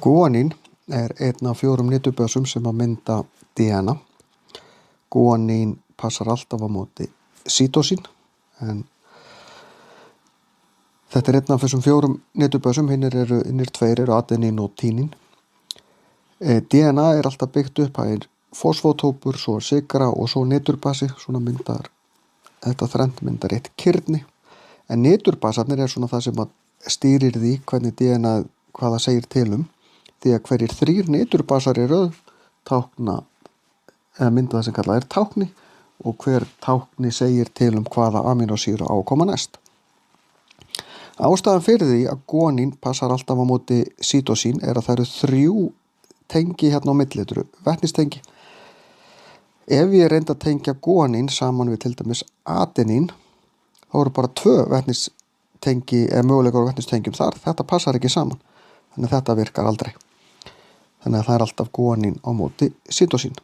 Guanín er einn af 4 niturbösum sem að mynda DNA. Guanín passar alltaf á móti cytosín, en þetta er einn af þessum 4 niturbösum, hinnir 2 eru adenín og tínín. DNA er alltaf byggt upp, það er fosfótópur, svo sygra og svo niturbasi, svona myndar þetta þrennt myndar eitt kirni. En niturbasarnir er svona það sem að stýrir því hvernig DNA, hvað það segir til því að hverjir 3 niturbasar í röð tákna eða mynda það sem kallað er tákni, og hver tákni segir til hvaða amínósýra á að koma næst. Ástæðan fyrir því að guanín passar alltaf á móti cytosín er að það eru 3 tengi hérna á milli, þetta eru vetnistengi. Ef ég reyndi að tengja guanín saman við til dæmis adenín, þá eru bara 2 vetnistengi eða möguleikar á vetnistengjum þar. Þetta passar ekki saman, þannig að þetta virkar aldrei. Þannig að það er alltaf guanín á móti cytosín.